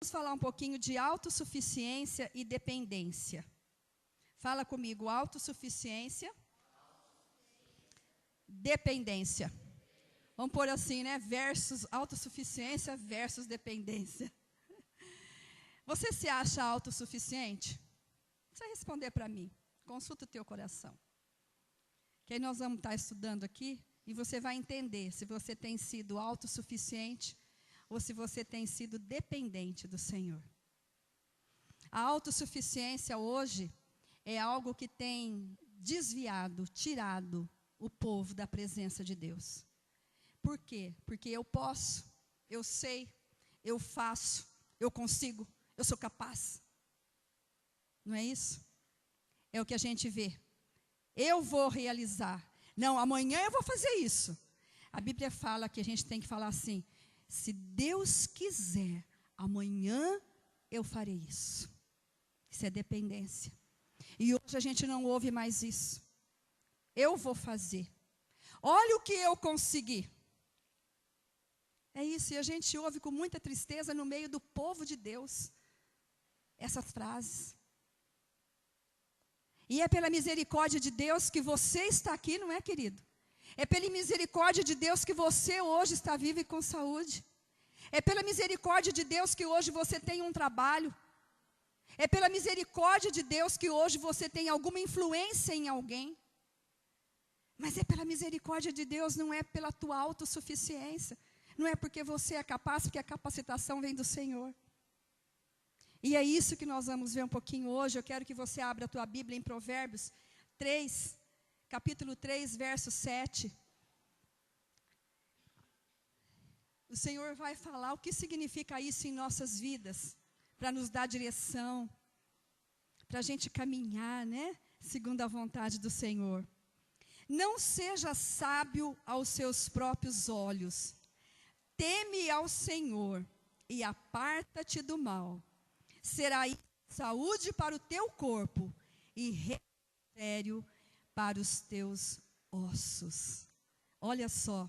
Vamos falar um pouquinho de autossuficiência e dependência. Fala comigo, autossuficiência, dependência. Vamos pôr assim, né? Versus autossuficiência versus dependência. Você se acha autossuficiente? Não precisa responder para mim. Consulta o teu coração. Que aí nós vamos estar estudando aqui e você vai entender se você tem sido autossuficiente ou se você tem sido dependente do Senhor. A autossuficiência hoje é algo que tem desviado, tirado o povo da presença de Deus. Por quê? Porque eu posso, eu sei, eu faço, eu consigo, eu sou capaz. Não é isso? É o que a gente vê. Eu vou realizar. Não, amanhã eu vou fazer isso. A Bíblia fala que a gente tem que falar assim: se Deus quiser, amanhã eu farei isso. Isso é dependência. E hoje a gente não ouve mais isso. Eu vou fazer. Olha o que eu consegui. É isso, e a gente ouve com muita tristeza no meio do povo de Deus essas frases. E é pela misericórdia de Deus que você está aqui, não é, querido? É pela misericórdia de Deus que você hoje está vivo e com saúde. É pela misericórdia de Deus que hoje você tem um trabalho. É pela misericórdia de Deus que hoje você tem alguma influência em alguém. Mas é pela misericórdia de Deus, não é pela tua autossuficiência. Não é porque você é capaz, porque a capacitação vem do Senhor. E é isso que nós vamos ver um pouquinho hoje. Eu quero que você abra a tua Bíblia em Provérbios 3, capítulo 3, verso 7. O Senhor vai falar o que significa isso em nossas vidas, para nos dar direção, para a gente caminhar, né? Segundo a vontade do Senhor. Não seja sábio aos seus próprios olhos. Teme ao Senhor e aparta-te do mal. Será saúde para o teu corpo e refrigério para os teus ossos. Olha só.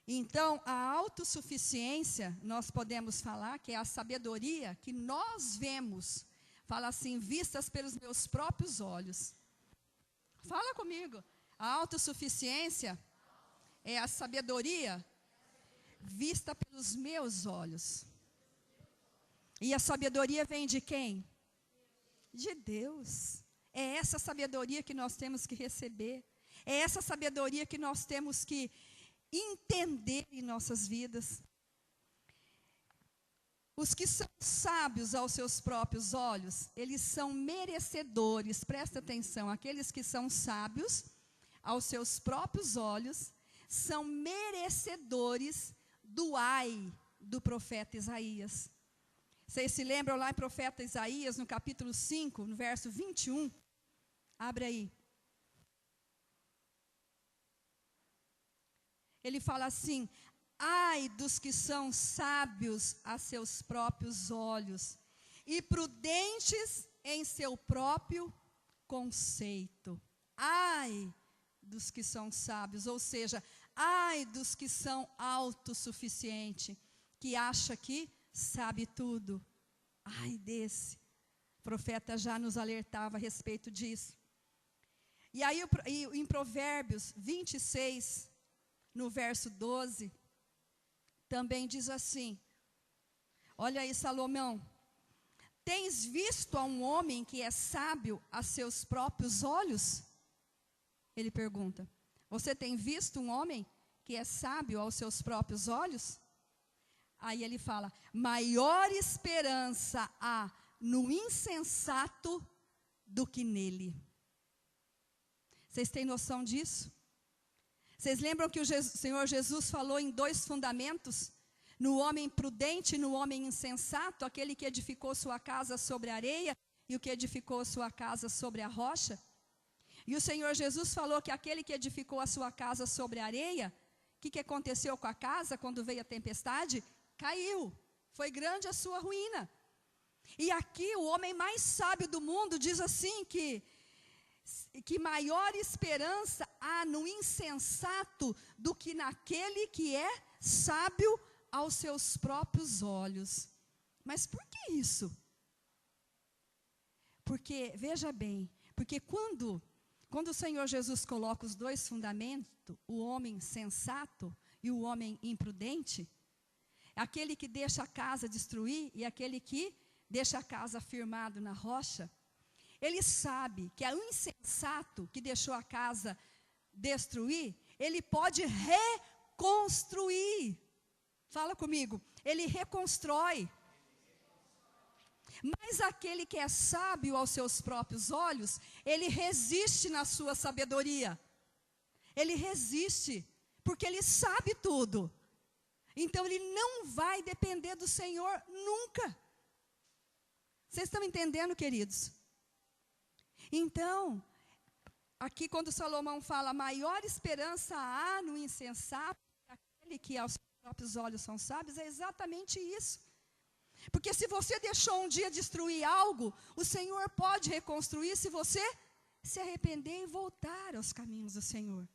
Então, a autossuficiência, nós podemos falar que é a sabedoria que nós vemos. Fala assim, vistas pelos meus próprios olhos. Fala comigo. A autossuficiência é a sabedoria vista pelos meus olhos. E a sabedoria vem de quem? De Deus. É essa sabedoria que nós temos que receber. É essa sabedoria que nós temos que entender em nossas vidas. Os que são sábios aos seus próprios olhos, eles são merecedores, presta atenção, aqueles que são sábios aos seus próprios olhos, são merecedores do ai do profeta Isaías. Vocês se lembram lá em profeta Isaías, no capítulo 5, no verso 21? Abre aí. Ele fala assim: ai dos que são sábios a seus próprios olhos e prudentes em seu próprio conceito. Ai dos que são sábios, ou seja, ai dos que são autossuficientes, que acha que sabe tudo. Ai desse. O profeta já nos alertava a respeito disso. E aí em Provérbios 26, no verso 12, também diz assim: olha aí, Salomão, tens visto a um homem que é sábio a seus próprios olhos? Ele pergunta. Você tem visto um homem que é sábio aos seus próprios olhos? Aí ele fala: maior esperança há no insensato do que nele. Vocês têm noção disso? Vocês lembram que o Senhor Jesus falou em dois fundamentos? No homem prudente e no homem insensato, aquele que edificou sua casa sobre a areia e o que edificou sua casa sobre a rocha. E o Senhor Jesus falou que aquele que edificou a sua casa sobre a areia, o que aconteceu com a casa quando veio a tempestade? Caiu, foi grande a sua ruína. E aqui o homem mais sábio do mundo diz assim que maior esperança há no insensato do que naquele que é sábio aos seus próprios olhos. Mas por que isso? Porque, veja bem, porque quando o Senhor Jesus coloca os dois fundamentos, o homem sensato e o homem imprudente, aquele que deixa a casa destruir e aquele que deixa a casa firmado na rocha, ele sabe que o insensato que deixou a casa destruir, ele pode reconstruir. Fala comigo, ele reconstrói. Mas aquele que é sábio aos seus próprios olhos, ele resiste na sua sabedoria. Ele resiste, porque ele sabe tudo. Então ele não vai depender do Senhor nunca. Vocês estão entendendo, queridos? Então, aqui quando Salomão fala, maior esperança há no insensato, aquele que aos seus próprios olhos são sábios, é exatamente isso. Porque se você deixou um dia destruir algo, o Senhor pode reconstruir se você se arrepender e voltar aos caminhos do Senhor.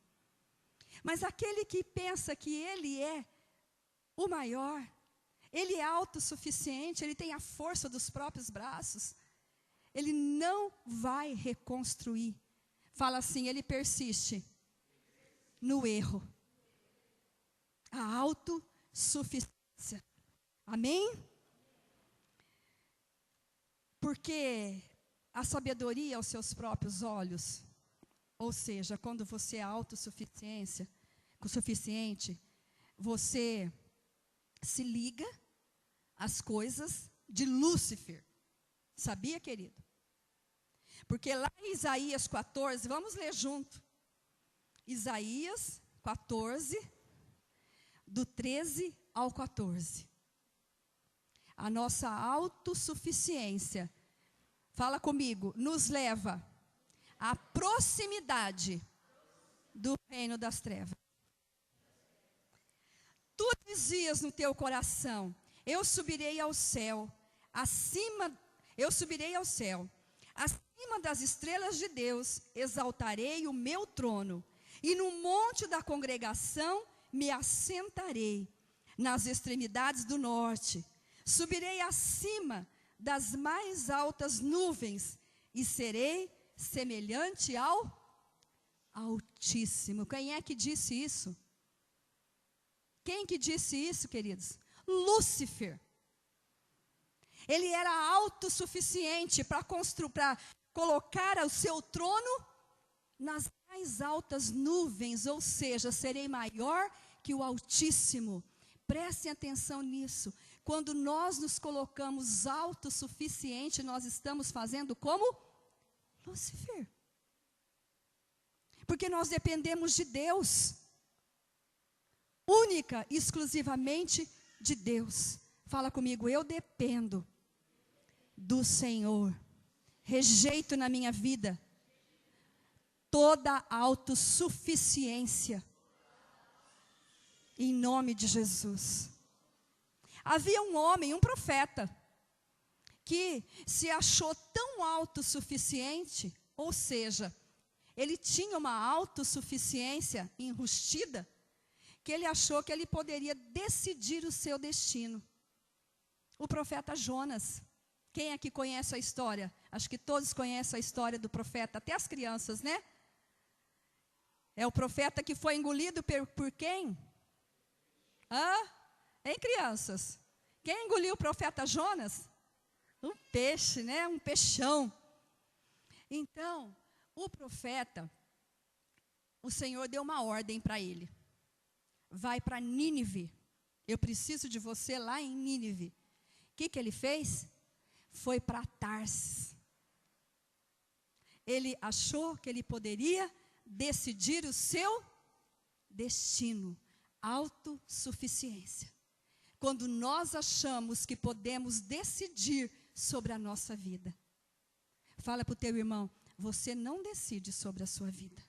Mas aquele que pensa que ele é o maior, ele é autossuficiente, ele tem a força dos próprios braços, ele não vai reconstruir. Fala assim, ele persiste no erro. A autossuficiência. Amém? Porque a sabedoria aos seus próprios olhos, ou seja, quando você é autossuficiente, você se liga às coisas de Lúcifer. Sabia, querido? Porque lá em Isaías 14, vamos ler junto. Isaías 14, do 13 ao 14. A nossa autossuficiência, fala comigo, nos leva à proximidade do reino das trevas. Tu dizias no teu coração, eu subirei ao céu, acima das estrelas de Deus, exaltarei o meu trono, e no monte da congregação me assentarei, nas extremidades do norte. Subirei acima das mais altas nuvens e serei semelhante ao Altíssimo. Quem é que disse isso? Quem que disse isso, queridos? Lúcifer. Ele era autossuficiente para colocar o seu trono nas mais altas nuvens, ou seja, serei maior que o Altíssimo. Prestem atenção nisso. Quando nós nos colocamos autossuficiente, nós estamos fazendo como Lúcifer. Porque nós dependemos de Deus. Única e exclusivamente de Deus. Fala comigo, eu dependo do Senhor. Rejeito na minha vida toda autossuficiência. Em nome de Jesus. Havia um homem, um profeta, que se achou tão autossuficiente, ou seja, ele tinha uma autossuficiência enrustida, que ele achou que ele poderia decidir o seu destino. O profeta Jonas. Quem aqui conhece a história? Acho que todos conhecem a história do profeta, até as crianças, né? É o profeta que foi engolido por quem? Hein, crianças? Quem engoliu o profeta Jonas? Um peixe, né? Um peixão. Então, o profeta, o Senhor deu uma ordem para ele. Vai para Nínive. Eu preciso de você lá em Nínive. O que ele fez? Foi para Tarsis. Ele achou que ele poderia decidir o seu destino. Autossuficiência. Quando nós achamos que podemos decidir sobre a nossa vida. Fala para o teu irmão, você não decide sobre a sua vida.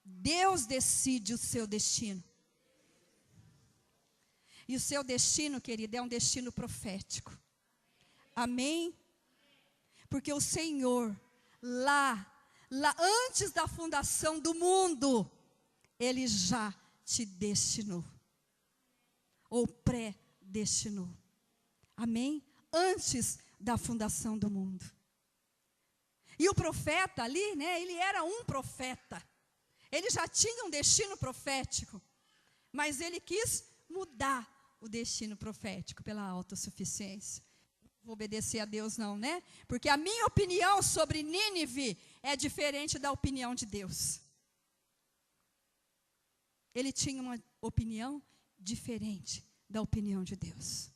Deus decide o seu destino. E o seu destino, querido, é um destino profético. Amém? Porque o Senhor, lá antes da fundação do mundo, Ele já te destinou. Ou destinou. Amém? Antes da fundação do mundo. E o profeta ali, né, ele era um profeta. Ele já tinha um destino profético, mas ele quis mudar o destino profético pela autossuficiência. Não vou obedecer a Deus não, né? Porque a minha opinião sobre Nínive é diferente da opinião de Deus. Ele tinha uma opinião diferente da opinião de Deus.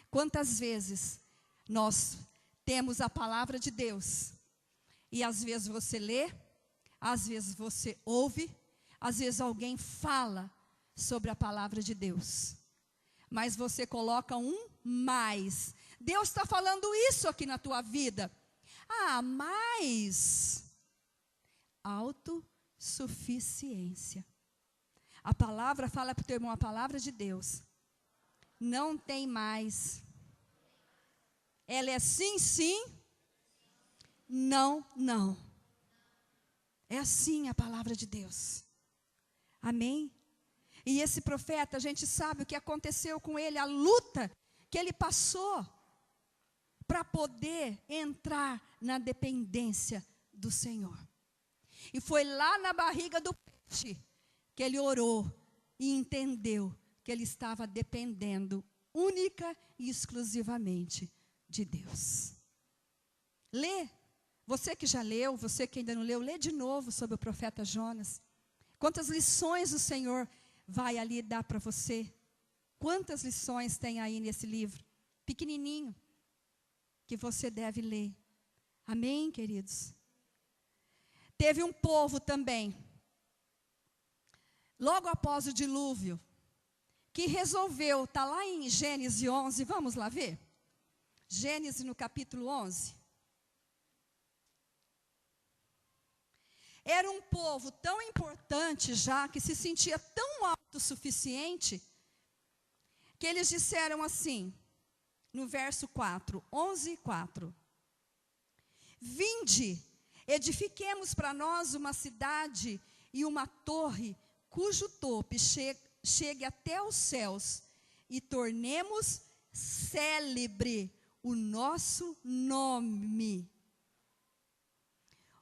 Quantas vezes nós temos a palavra de Deus, e às vezes você lê, às vezes você ouve, às vezes alguém fala sobre a palavra de Deus, mas você coloca um mais. Deus está falando isso aqui na tua vida. Ah, mas autossuficiência. A palavra, fala para o teu irmão, a palavra de Deus não tem mais. Ela é sim, sim, não, não. É assim a palavra de Deus. Amém? E esse profeta, a gente sabe o que aconteceu com ele, a luta que ele passou para poder entrar na dependência do Senhor. E foi lá na barriga do peixe que ele orou e entendeu que ele estava dependendo única e exclusivamente de Deus. Lê, você que já leu, você que ainda não leu, lê de novo sobre o profeta Jonas. Quantas lições o Senhor vai ali dar para você? Quantas lições tem aí nesse livro, pequenininho, que você deve ler. Amém, queridos? Teve um povo também, logo após o dilúvio, que resolveu, está lá em Gênesis 11, vamos lá ver? Gênesis no capítulo 11. Era um povo tão importante já, que se sentia tão autossuficiente, que eles disseram assim, no verso 4, 11:4. Vinde, edifiquemos para nós uma cidade e uma torre, cujo topo chegue até os céus, e tornemos célebre o nosso nome.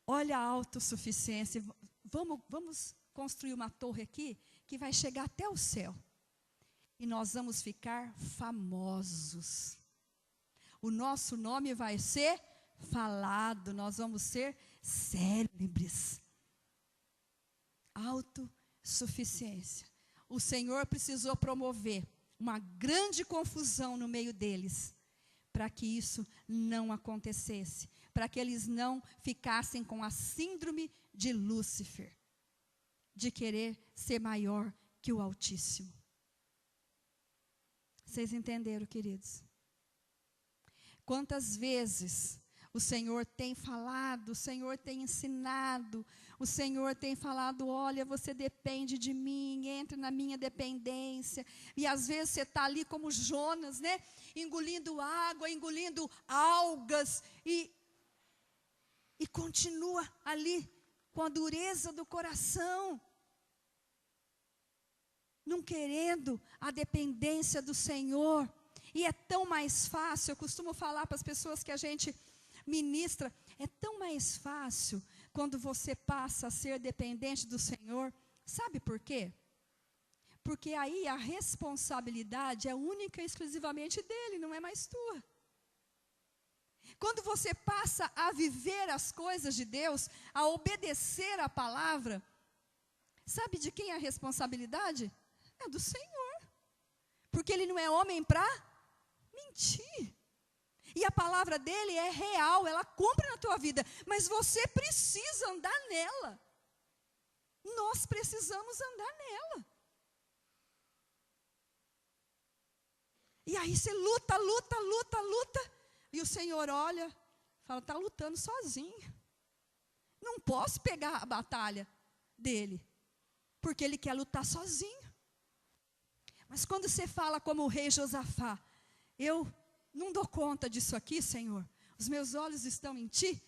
Olha a autossuficiência. Vamos construir uma torre aqui, que vai chegar até o céu. E nós vamos ficar famosos. O nosso nome vai ser falado, nós vamos ser célebres. Autossuficiência. O Senhor precisou promover uma grande confusão no meio deles, para que isso não acontecesse, para que eles não ficassem com a síndrome de Lúcifer, de querer ser maior que o Altíssimo. Vocês entenderam, queridos? Quantas vezes o Senhor tem falado, o Senhor tem ensinado, o Senhor tem falado, olha, você depende de mim, entre na minha dependência. E às vezes você está ali como Jonas, né? Engolindo água, engolindo algas, e continua ali com a dureza do coração, não querendo a dependência do Senhor. E é tão mais fácil, eu costumo falar para as pessoas que a gente ministra, é tão mais fácil quando você passa a ser dependente do Senhor. Sabe por quê? Porque aí a responsabilidade é única e exclusivamente dele, não é mais tua. Quando você passa a viver as coisas de Deus, a obedecer a palavra, sabe de quem é a responsabilidade? É do Senhor. Porque Ele não é homem para mentir. E a palavra dele é real, ela cumpre na tua vida, mas você precisa andar nela. Nós precisamos andar nela. E aí você luta, e o Senhor olha, fala, está lutando sozinho. Não posso pegar a batalha dele, porque ele quer lutar sozinho. Mas quando você fala como o rei Josafá, eu não dou conta disso aqui, Senhor, os meus olhos estão em Ti.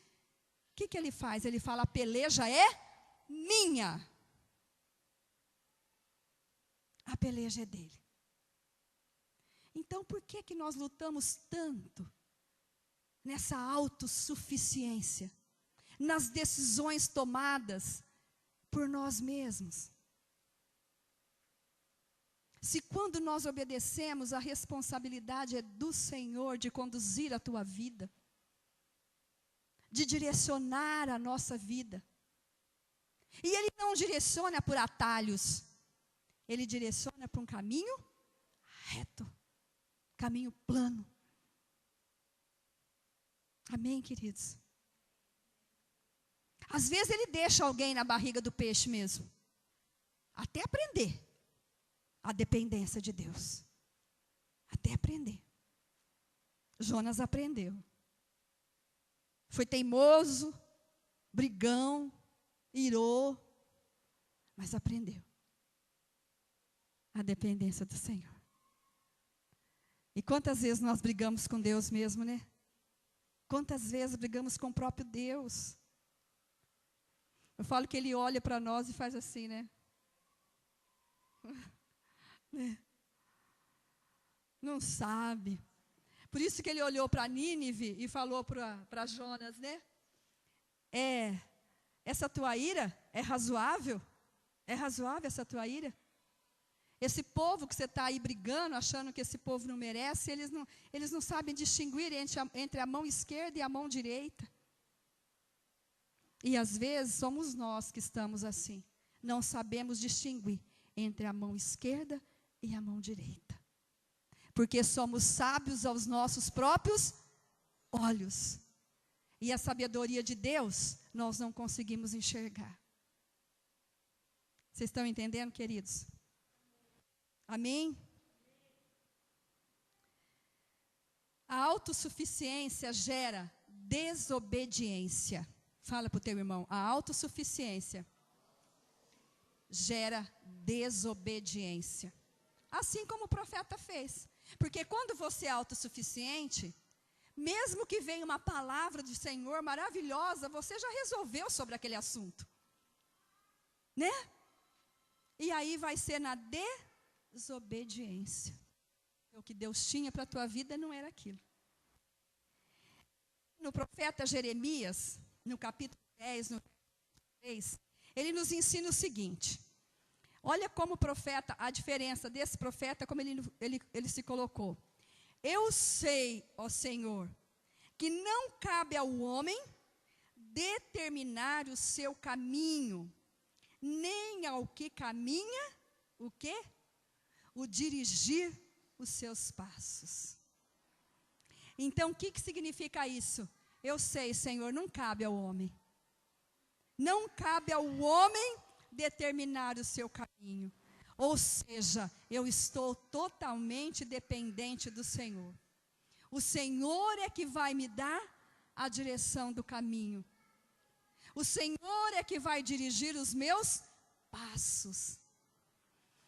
O que ele faz? Ele fala, a peleja é minha. A peleja é dele. Então, por que nós lutamos tanto nessa autossuficiência, nas decisões tomadas por nós mesmos? Se quando nós obedecemos, a responsabilidade é do Senhor de conduzir a tua vida, de direcionar a nossa vida. E Ele não direciona por atalhos, Ele direciona por um caminho reto, caminho plano. Amém, queridos? Às vezes Ele deixa alguém na barriga do peixe mesmo, até aprender a dependência de Deus. Até aprender. Jonas aprendeu. Foi teimoso, brigão, irou, mas aprendeu a dependência do Senhor. E quantas vezes nós brigamos com Deus mesmo, né? Quantas vezes brigamos com o próprio Deus? Eu falo que Ele olha para nós e faz assim, né? Não sabe. Por isso que Ele olhou para Nínive e falou para Jonas, né? Essa tua ira é razoável? É razoável essa tua ira? Esse povo que você está aí brigando, achando que esse povo não merece, eles não sabem distinguir entre a mão esquerda e a mão direita. E às vezes somos nós que estamos assim. Não sabemos distinguir entre a mão esquerda e a mão direita. Porque somos sábios aos nossos próprios olhos. E a sabedoria de Deus nós não conseguimos enxergar. Vocês estão entendendo, queridos? Amém? A autossuficiência gera desobediência. Fala para o teu irmão, a autossuficiência gera desobediência. Assim como o profeta fez. Porque quando você é autossuficiente, mesmo que venha uma palavra do Senhor maravilhosa, você já resolveu sobre aquele assunto. Né? E aí vai ser na desobediência. O que Deus tinha para a tua vida não era aquilo. No profeta Jeremias, no capítulo 10, no capítulo 3, ele nos ensina o seguinte. Olha como o profeta, a diferença desse profeta, como ele se colocou. Eu sei, ó Senhor, que não cabe ao homem determinar o seu caminho, nem ao que caminha, o quê? O dirigir os seus passos. Então, o que significa isso? Eu sei, Senhor, não cabe ao homem. Não cabe ao homem determinar o seu caminho. Ou seja, eu estou totalmente dependente do Senhor. O Senhor é que vai me dar a direção do caminho. O Senhor é que vai dirigir os meus passos.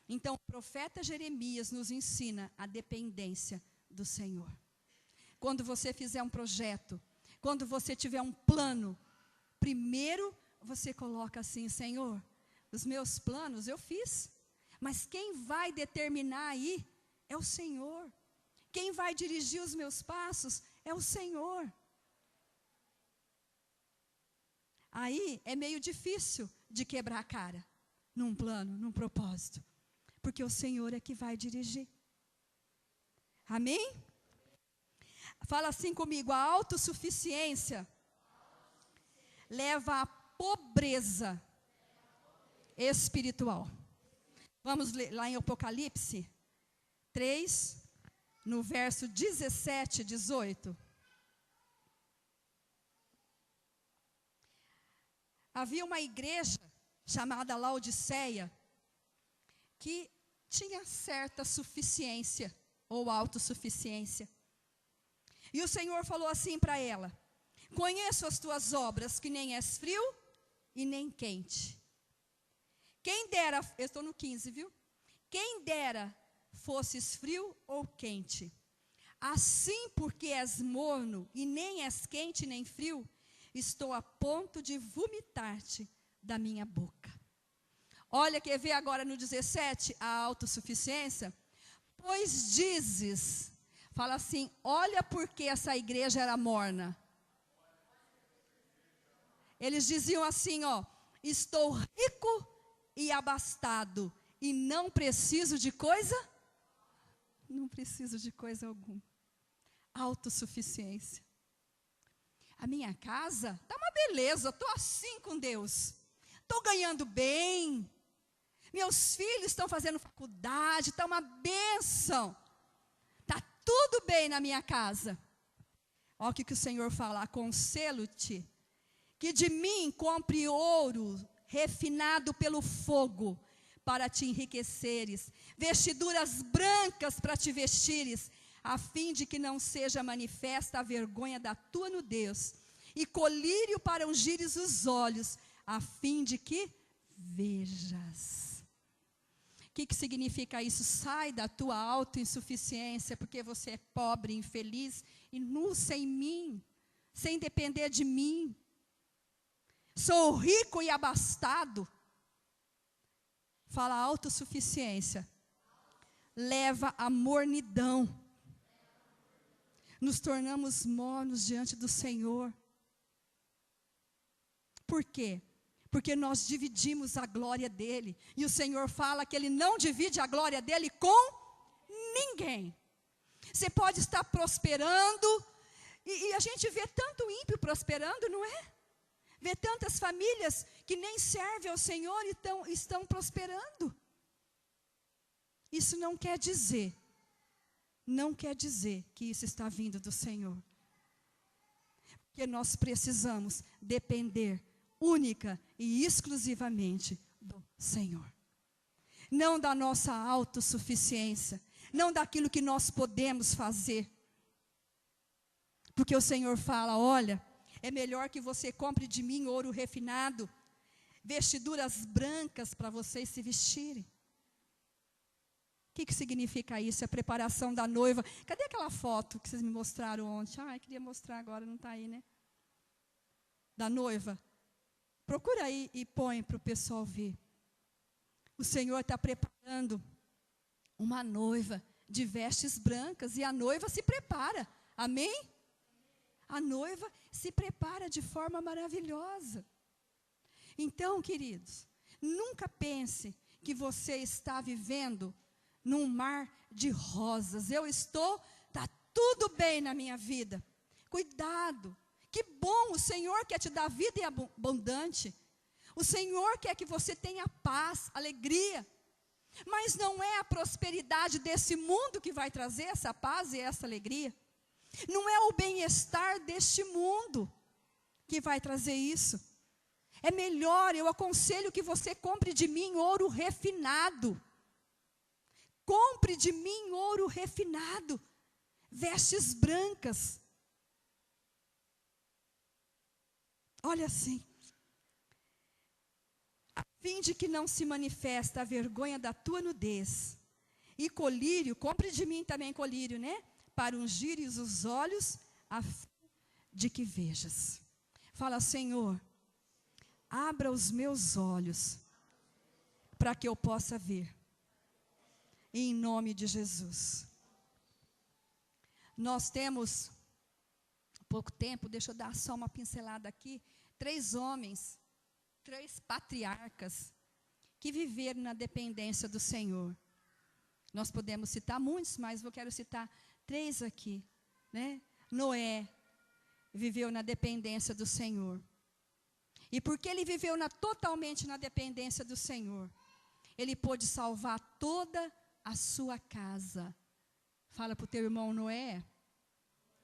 Então, o profeta Jeremias nos ensina a dependência do Senhor. Quando você fizer um projeto, quando você tiver um plano, primeiro você coloca assim, Senhor, os meus planos eu fiz, mas quem vai determinar aí é o Senhor. Quem vai dirigir os meus passos é o Senhor. Aí é meio difícil de quebrar a cara num plano, num propósito, porque o Senhor é que vai dirigir. Amém? Fala assim comigo, a autossuficiência leva à pobreza espiritual. Vamos ler lá em Apocalipse 3, no verso 17, 18. Havia uma igreja chamada Laodiceia que tinha certa suficiência ou autossuficiência. E o Senhor falou assim para ela: conheço as tuas obras, que nem és frio e nem quente. Quem dera, eu estou no 15, viu? Quem dera fosses frio ou quente. Assim, porque és morno e nem és quente nem frio, estou a ponto de vomitar-te da minha boca. Olha, quer ver agora no 17, a autossuficiência? pois dizes, fala assim, olha porque essa igreja era morna. Eles diziam assim, ó, estou rico e abastado, e não preciso de coisa? Não preciso de coisa alguma. Autossuficiência. A minha casa está uma beleza, estou assim com Deus. Estou ganhando bem. Meus filhos estão fazendo faculdade, está uma bênção. Está tudo bem na minha casa. Olha o que o Senhor fala, aconselho-te que de mim compre ouro refinado pelo fogo, para te enriqueceres, vestiduras brancas para te vestires, a fim de que não seja manifesta a vergonha da tua nudez, e colírio para ungires os olhos, a fim de que vejas. O que significa isso? Sai da tua autoinsuficiência, porque você é pobre, infeliz, e nu sem mim, sem depender de mim. Sou rico e abastado. Fala autossuficiência. Leva à mornidão. Nos tornamos mornos diante do Senhor. Por quê? Porque nós dividimos a glória dele. E o Senhor fala que ele não divide a glória dele com ninguém. Você pode estar prosperando. E a gente vê tanto ímpio prosperando, não é? Vê tantas famílias que nem servem ao Senhor e estão prosperando. Isso não quer dizer que isso está vindo do Senhor. Porque nós precisamos depender única e exclusivamente do Senhor. Não da nossa autossuficiência, não daquilo que nós podemos fazer. Porque o Senhor fala, olha, é melhor que você compre de mim ouro refinado, vestiduras brancas para vocês se vestirem. O que significa isso? É a preparação da noiva. Cadê aquela foto que vocês me mostraram ontem? Queria mostrar agora, não está aí, né? Da noiva. Procura aí e põe para o pessoal ver. O Senhor está preparando uma noiva de vestes brancas e a noiva se prepara. Amém? A noiva se prepara de forma maravilhosa. Então, queridos, nunca pense que você está vivendo num mar de rosas. Está tudo bem na minha vida. Cuidado. Que bom, o Senhor quer te dar vida abundante. O Senhor quer que você tenha paz, alegria. Mas não é a prosperidade desse mundo que vai trazer essa paz e essa alegria. Não é o bem-estar deste mundo que vai trazer isso. É melhor, eu aconselho que você compre de mim ouro refinado. Compre de mim ouro refinado, vestes brancas. Olha assim. A fim de que não se manifesta a vergonha da tua nudez. E colírio, compre de mim também colírio, né? Para ungires os olhos, a fim de que vejas. Fala, Senhor, abra os meus olhos, para que eu possa ver. Em nome de Jesus. Nós temos pouco tempo, deixa eu dar só uma pincelada aqui. 3 homens, 3 patriarcas, que viveram na dependência do Senhor. Nós podemos citar muitos, mas eu quero citar 3 aqui, né? Noé viveu na dependência do Senhor. E porque ele viveu totalmente na dependência do Senhor, ele pôde salvar toda a sua casa. Fala para o teu irmão, Noé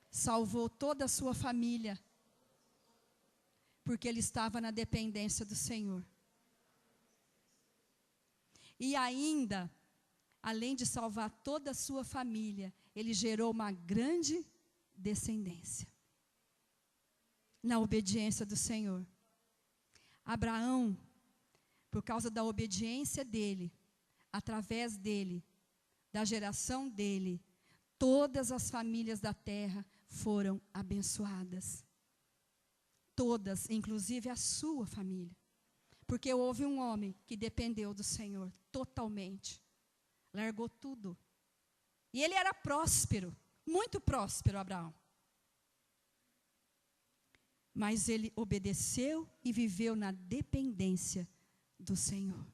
salvou toda a sua família, porque ele estava na dependência do Senhor. E ainda, além de salvar toda a sua família, ele gerou uma grande descendência na obediência do Senhor. Abraão, por causa da obediência dele, através dele, da geração dele, todas as famílias da terra foram abençoadas. Todas, inclusive a sua família. Porque houve um homem que dependeu do Senhor totalmente. Largou tudo. E ele era próspero, muito próspero, Abraão. Mas ele obedeceu e viveu na dependência do Senhor.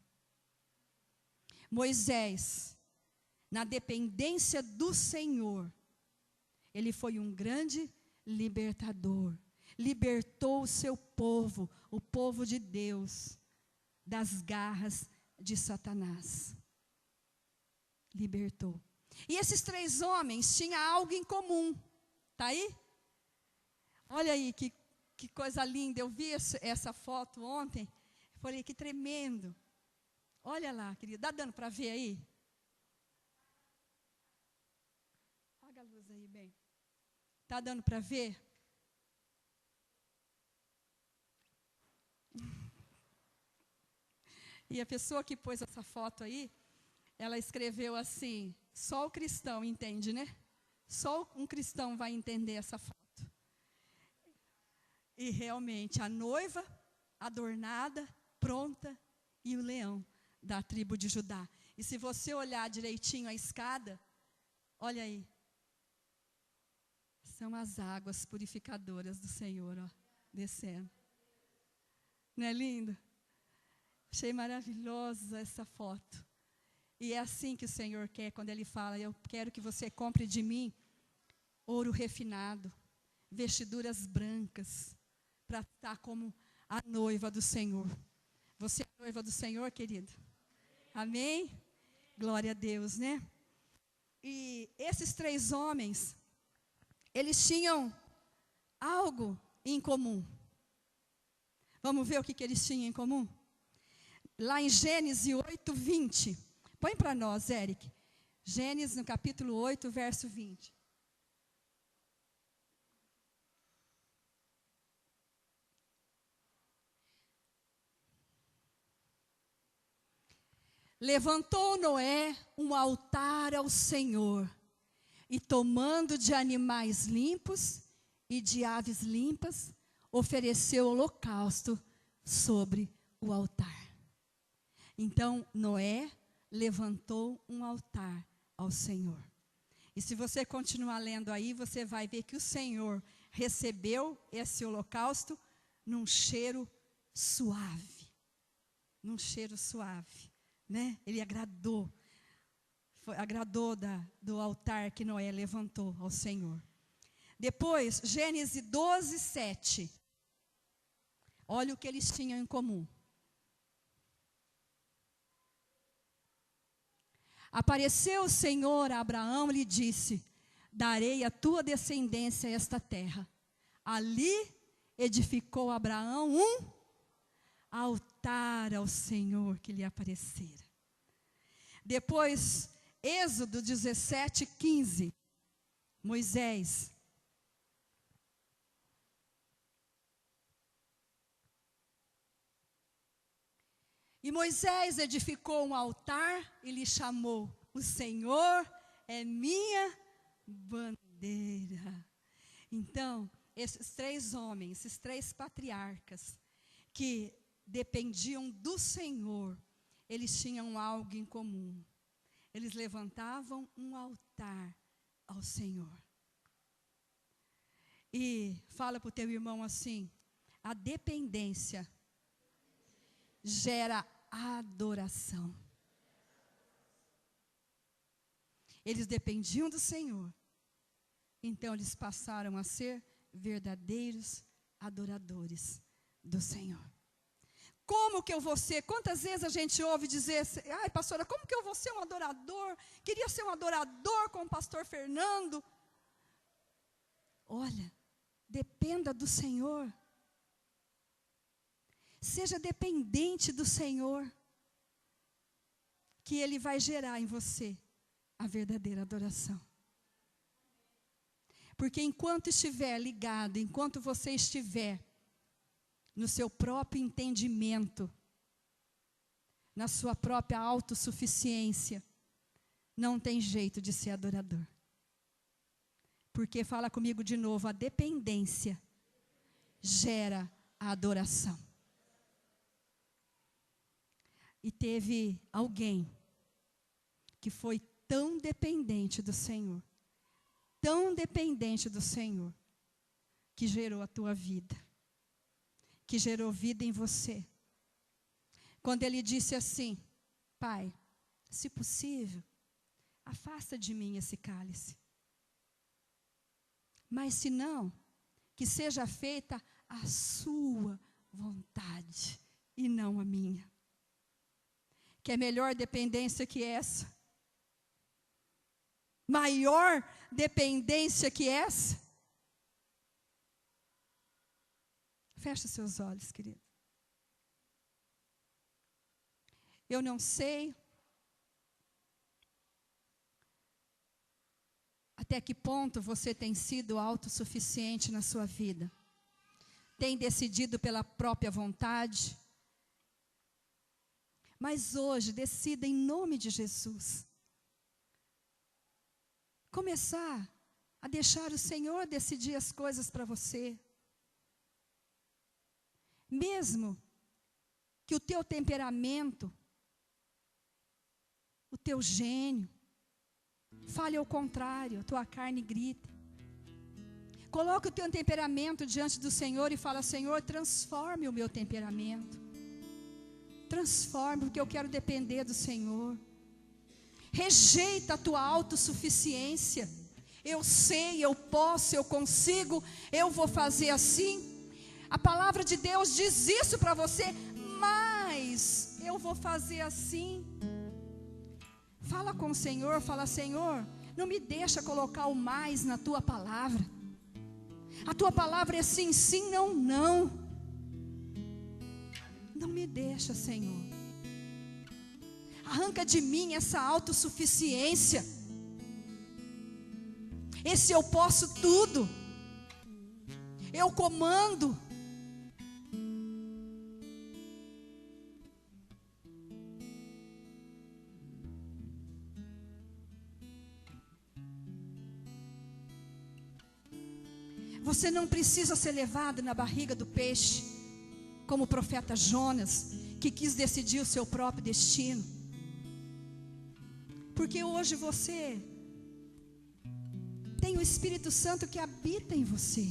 Moisés, na dependência do Senhor, ele foi um grande libertador. Libertou o seu povo, o povo de Deus, das garras de Satanás. Libertou. E esses 3 homens tinham algo em comum. Está aí? Olha aí, que coisa linda. Eu vi essa foto ontem. Falei, que tremendo. Olha lá, querido. Dá dando para ver aí? Apaga a luz aí, bem. Está dando para ver? E a pessoa que pôs essa foto aí, ela escreveu assim, só o cristão entende, né? Só um cristão vai entender essa foto. E realmente, a noiva adornada, pronta, e o leão da tribo de Judá. E se você olhar direitinho a escada, olha aí. São as águas purificadoras do Senhor, ó, descendo. Não é lindo? Achei maravilhosa essa foto. E é assim que o Senhor quer, quando Ele fala, eu quero que você compre de mim ouro refinado, vestiduras brancas, para estar como a noiva do Senhor. Você é a noiva do Senhor, querido? Amém? Glória a Deus, né? E esses 3 homens, eles tinham algo em comum. Vamos ver o que eles tinham em comum? Lá em Gênesis 8, 20. Põe para nós, Eric. Gênesis, no capítulo 8, verso 20. Levantou Noé um altar ao Senhor, e tomando de animais limpos e de aves limpas, ofereceu holocausto sobre o altar. Então, Noé levantou um altar ao Senhor. E se você continuar lendo aí, você vai ver que o Senhor recebeu esse holocausto num cheiro suave. Num cheiro suave, né? Ele agradou. Agradou do altar que Noé levantou ao Senhor. Depois, Gênesis 12, 7. Olha o que eles tinham em comum. Apareceu o Senhor a Abraão e lhe disse: darei à tua descendência esta terra. Ali edificou Abraão um altar ao Senhor que lhe aparecera. Depois, Êxodo 17, 15. Moisés. E Moisés edificou um altar e lhe chamou: o Senhor é minha bandeira. Então, esses 3 homens, esses 3 patriarcas, que dependiam do Senhor, eles tinham algo em comum. Eles levantavam um altar ao Senhor. E fala para o teu irmão assim: a dependência gera adoração. Eles dependiam do Senhor, então eles passaram a ser verdadeiros adoradores do Senhor. Como que eu vou ser? Quantas vezes a gente ouve dizer: ai, pastora, como que eu vou ser um adorador? Queria ser um adorador com o pastor Fernando. Olha, dependa do Senhor. Seja dependente do Senhor, que Ele vai gerar em você a verdadeira adoração. Porque enquanto estiver ligado, enquanto você estiver no seu próprio entendimento, na sua própria autossuficiência, não tem jeito de ser adorador. Porque, fala comigo de novo, a dependência gera a adoração. E teve alguém que foi tão dependente do Senhor, tão dependente do Senhor, que gerou a tua vida, que gerou vida em você. Quando ele disse assim: Pai, se possível, afasta de mim esse cálice. Mas se não, que seja feita a sua vontade e não a minha. Que é melhor dependência que essa? Maior dependência que essa? Feche seus olhos, querido. Eu não sei até que ponto você tem sido autossuficiente na sua vida. Tem decidido pela própria vontade. Mas hoje, decida em nome de Jesus. Começar a deixar o Senhor decidir as coisas para você. Mesmo que o teu temperamento, o teu gênio, fale ao contrário, a tua carne grita. Coloque o teu temperamento diante do Senhor e fala: Senhor, transforme o meu temperamento. Transforme, porque eu quero depender do Senhor. Rejeita a tua autossuficiência. Eu sei, eu posso, eu consigo, eu vou fazer assim. A palavra de Deus diz isso para você, mas eu vou fazer assim. Fala com o Senhor, fala: Senhor, não me deixa colocar o mais na tua palavra. A tua palavra é sim, sim, não, não. Não me deixa, Senhor. Arranca de mim essa autossuficiência. Esse eu posso tudo. Eu comando. Você não precisa ser levado na barriga do peixe, como o profeta Jonas, que quis decidir o seu próprio destino. Porque hoje você tem o Espírito Santo que habita em você.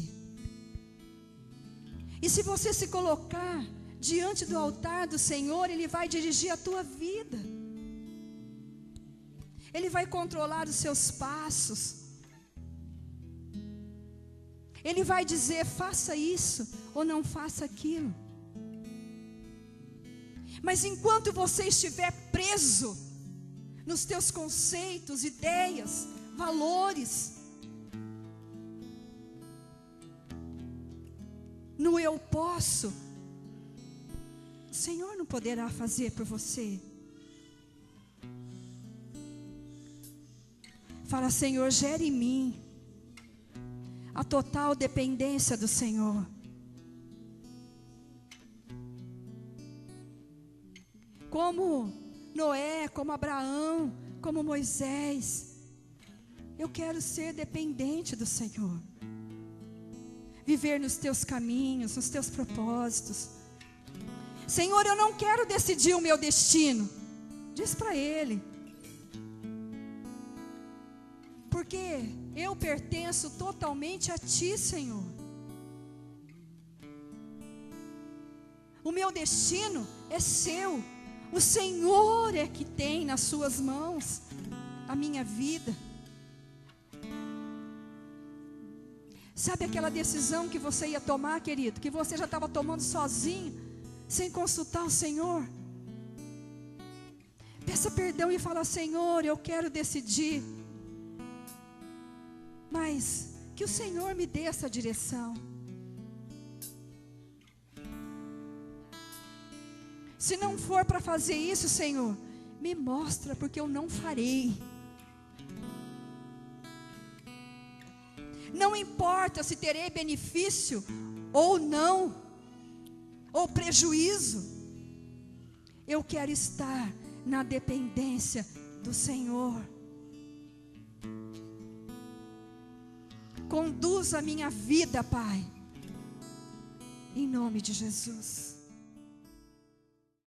E se você se colocar diante do altar do Senhor, Ele vai dirigir a tua vida. Ele vai controlar os seus passos. Ele vai dizer: faça isso ou não faça aquilo. Mas enquanto você estiver preso nos teus conceitos, ideias, valores, no eu posso, o Senhor não poderá fazer por você. Fala: Senhor, gere em mim a total dependência do Senhor. Como Noé, como Abraão, como Moisés, eu quero ser dependente do Senhor. Viver nos teus caminhos, nos teus propósitos. Senhor, eu não quero decidir o meu destino. Diz para Ele. Porque eu pertenço totalmente a Ti, Senhor. O meu destino é seu. O Senhor é que tem nas suas mãos a minha vida. Sabe aquela decisão que você ia tomar, querido, que você já estava tomando sozinho, sem consultar o Senhor? Peça perdão e fala: Senhor, eu quero decidir, mas que o Senhor me dê essa direção. Se não for para fazer isso, Senhor, me mostra, porque eu não farei. Não importa se terei benefício ou não, ou prejuízo, eu quero estar na dependência do Senhor. Conduza a minha vida, Pai, em nome de Jesus.